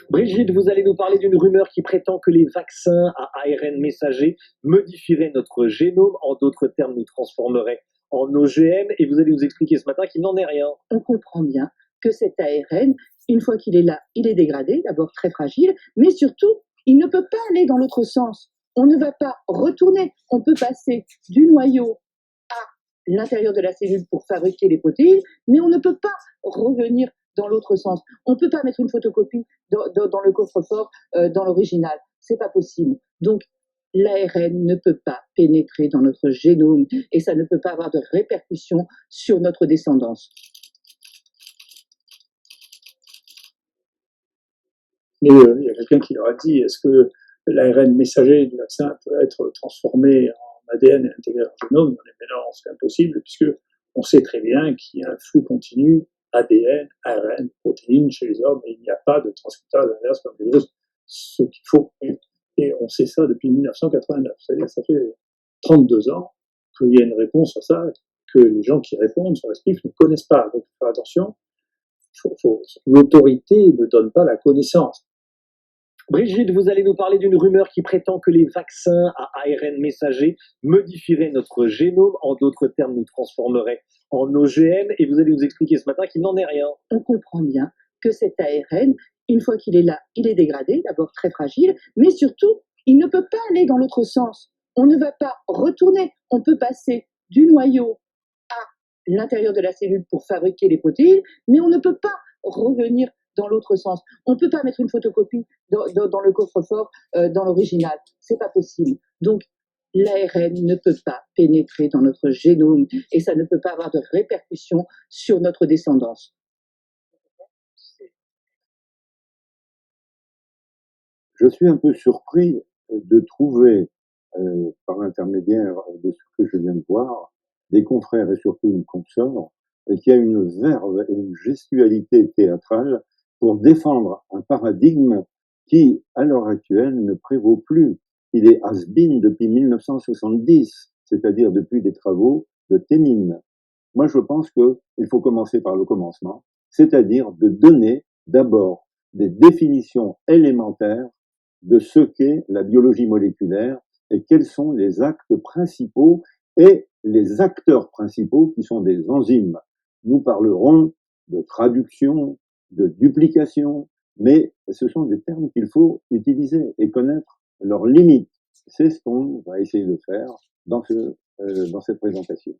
Brigitte, vous allez nous parler d'une rumeur qui prétend que les vaccins à ARN messager modifieraient notre génome, en d'autres termes nous transformeraient en OGM, et vous allez nous expliquer ce matin qu'il n'en est rien. On comprend bien que cet ARN, une fois qu'il est là, il est dégradé, d'abord très fragile, mais surtout, il ne peut pas aller dans l'autre sens. On ne va pas retourner. On peut passer du noyau à l'intérieur de la cellule pour fabriquer les protéines, mais on ne peut pas revenir dans l'autre sens. On ne peut pas mettre une photocopie dans le coffre-fort, dans l'original. C'est pas possible. Donc, l'ARN ne peut pas pénétrer dans notre génome et ça ne peut pas avoir de répercussions sur notre descendance. Mais il y a quelqu'un qui leur a dit, est-ce que l'ARN messager du vaccin peut être transformé en ADN et intégré dans le génome? Mais non, c'est impossible, puisque on sait très bien qu'il y a un flux continu ADN, ARN, protéines chez les hommes, et il n'y a pas de transcriptase inverse comme les autres, ce qu'il faut. Et on sait ça depuis 1989. C'est-à-dire que ça fait 32 ans qu'il y a une réponse à ça, que les gens qui répondent sur la SPIF ne connaissent pas. Donc, il faut faire attention. L'autorité ne donne pas la connaissance. Brigitte, vous allez nous parler d'une rumeur qui prétend que les vaccins à ARN messager modifieraient notre génome, en d'autres termes nous transformeraient en OGM, et vous allez nous expliquer ce matin qu'il n'en est rien. On comprend bien que cet ARN, une fois qu'il est là, il est dégradé, d'abord très fragile, mais surtout, il ne peut pas aller dans l'autre sens. On ne va pas retourner. On peut passer du noyau à l'intérieur de la cellule pour fabriquer les protéines, mais on ne peut pas revenir dans l'autre sens. On ne peut pas mettre une photocopie dans le coffre-fort, dans l'original. C'est pas possible. Donc, l'ARN ne peut pas pénétrer dans notre génome et ça ne peut pas avoir de répercussions sur notre descendance. Je suis un peu surpris de trouver, par l'intermédiaire de ce que je viens de voir, des confrères et surtout une consoeur, qui a une verve et une gestualité théâtrale pour défendre un paradigme qui, à l'heure actuelle, ne prévaut plus. Il est has-been depuis 1970, c'est-à-dire depuis les travaux de Thémines. Moi, je pense qu'il faut commencer par le commencement, c'est-à-dire de donner d'abord des définitions élémentaires de ce qu'est la biologie moléculaire et quels sont les actes principaux et les acteurs principaux qui sont des enzymes. Nous parlerons de traduction, de duplication, mais ce sont des termes qu'il faut utiliser et connaître leurs limites. C'est ce qu'on va essayer de faire dans cette présentation.